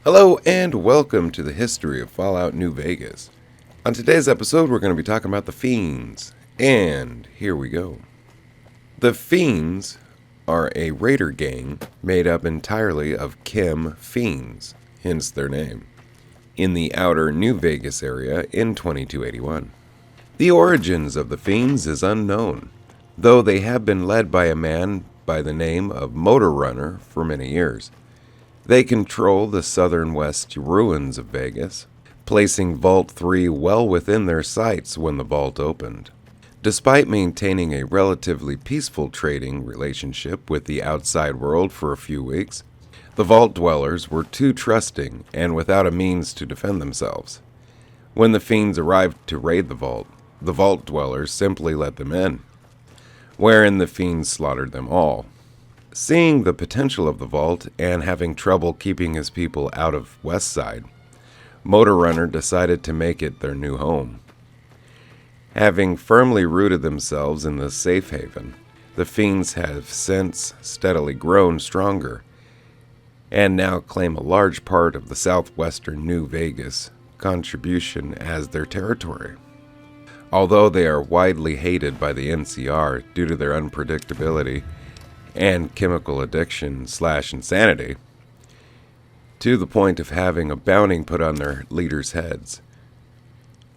Hello and welcome to the history of Fallout New Vegas. On today's episode, we're going to be talking about the Fiends, and here we go. The Fiends are a raider gang made up entirely of chem fiends, hence their name, in the outer New Vegas area in 2281. The origins of the Fiends is unknown, though they have been led by a man by the name of Motor Runner for many years. They control the southern west ruins of Vegas, placing Vault 3 well within their sights when the vault opened. Despite maintaining a relatively peaceful trading relationship with the outside world for a few weeks, the vault dwellers were too trusting and without a means to defend themselves. When the Fiends arrived to raid the vault dwellers simply let them in, wherein the Fiends slaughtered them all. Seeing the potential of the vault and having trouble keeping his people out of Westside, Motor Runner decided to make it their new home. Having firmly rooted themselves in the safe haven, the Fiends have since steadily grown stronger and now claim a large part of the southwestern New Vegas contribution as their territory. Although they are widely hated by the NCR due to their unpredictability and chemical addiction/insanity, to the point of having a bounty put on their leaders' heads.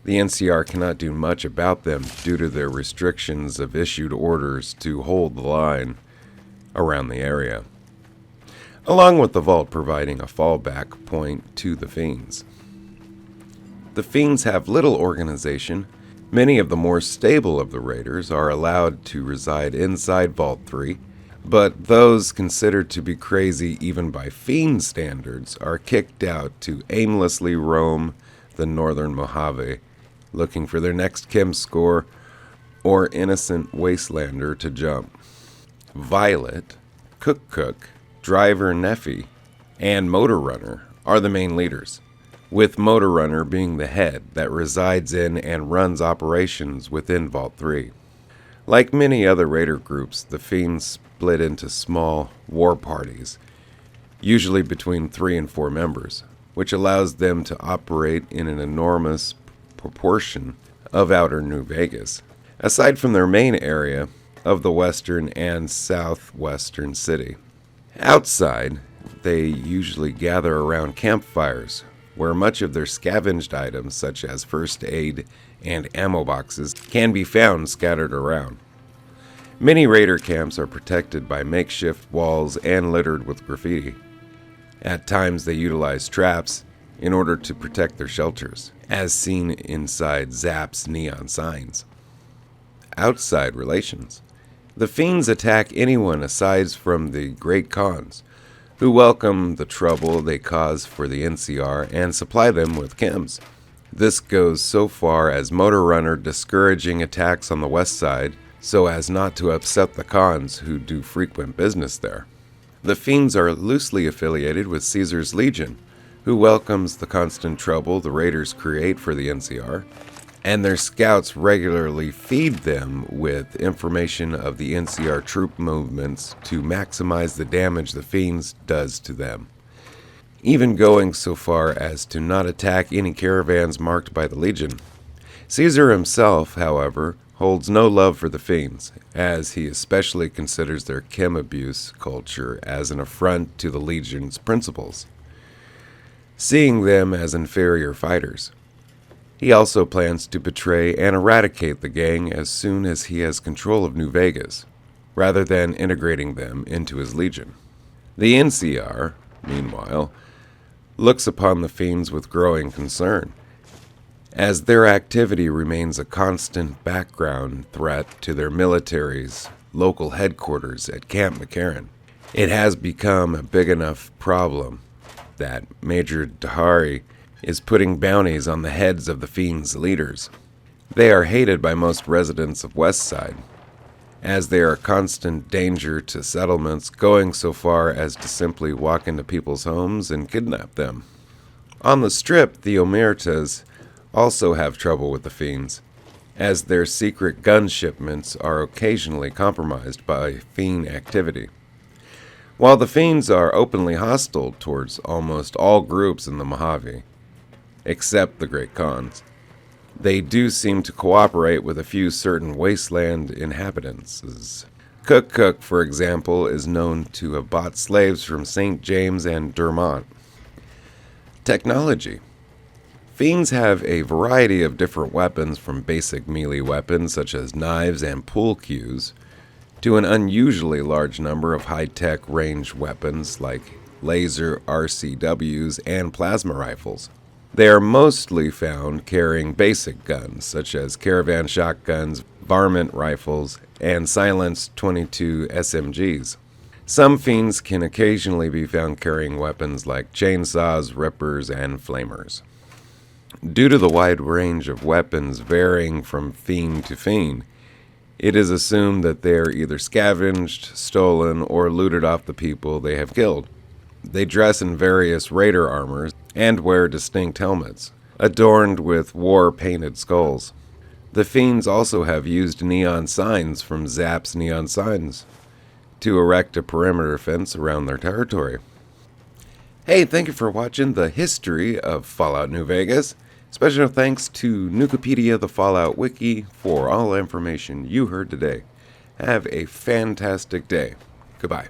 The NCR cannot do much about them due to their restrictions of issued orders to hold the line around the area, along with the vault providing a fallback point to the Fiends. The Fiends have little organization. Many of the more stable of the raiders are allowed to reside inside Vault 3, but those considered to be crazy even by Fiend standards are kicked out to aimlessly roam the northern Mojave, looking for their next chem score or innocent wastelander to jump. Violet, Cook, Driver Neffy, and Motor Runner are the main leaders, with Motor Runner being the head that resides in and runs operations within Vault 3. Like many other raider groups, the Fiends split into small war parties, usually between 3 and 4 members, which allows them to operate in an enormous proportion of outer New Vegas, aside from their main area of the western and southwestern city. Outside, they usually gather around campfires, where much of their scavenged items such as first aid and ammo boxes can be found scattered around. Many raider camps are protected by makeshift walls and littered with graffiti. At times they utilize traps in order to protect their shelters, as seen inside Zap's neon signs. Outside relations. The Fiends attack anyone aside from the Great Khans, who welcome the trouble they cause for the NCR and supply them with chems. This goes so far as Motor Runner discouraging attacks on the west side so as not to upset the Khans who do frequent business there. The Fiends are loosely affiliated with Caesar's Legion, who welcomes the constant trouble the raiders create for the NCR, and their scouts regularly feed them with information of the NCR troop movements to maximize the damage the Fiends does to them, even going so far as to not attack any caravans marked by the Legion. Caesar himself, however, holds no love for the Fiends, as he especially considers their chem abuse culture as an affront to the Legion's principles, seeing them as inferior fighters. He also plans to betray and eradicate the gang as soon as he has control of New Vegas, rather than integrating them into his Legion. The NCR, meanwhile, looks upon the Fiends with growing concern, as their activity remains a constant background threat to their military's local headquarters at Camp McCarran. It has become a big enough problem that Major Dahari is putting bounties on the heads of the Fiends' leaders. They are hated by most residents of Westside, as they are a constant danger to settlements, going so far as to simply walk into people's homes and kidnap them. On the Strip, the Omertas also have trouble with the Fiends, as their secret gun shipments are occasionally compromised by Fiend activity. While the Fiends are openly hostile towards almost all groups in the Mojave, except the Great Khans, they do seem to cooperate with a few certain wasteland inhabitants. Cook, for example, is known to have bought slaves from St. James and Dermont. Technology. Fiends have a variety of different weapons, from basic melee weapons such as knives and pool cues, to an unusually large number of high-tech ranged weapons like laser RCWs and plasma rifles. They are mostly found carrying basic guns such as caravan shotguns, varmint rifles, and silenced .22 SMGs. Some Fiends can occasionally be found carrying weapons like chainsaws, rippers, and flamers. Due to the wide range of weapons varying from Fiend to Fiend, it is assumed that they are either scavenged, stolen, or looted off the people they have killed. They dress in various raider armors and wear distinct helmets, adorned with war-painted skulls. The Fiends also have used neon signs from Zapp's neon signs to erect a perimeter fence around their territory. Hey, thank you for watching the history of Fallout New Vegas. Special thanks to Nukipedia, the Fallout Wiki, for all information you heard today. Have a fantastic day. Goodbye.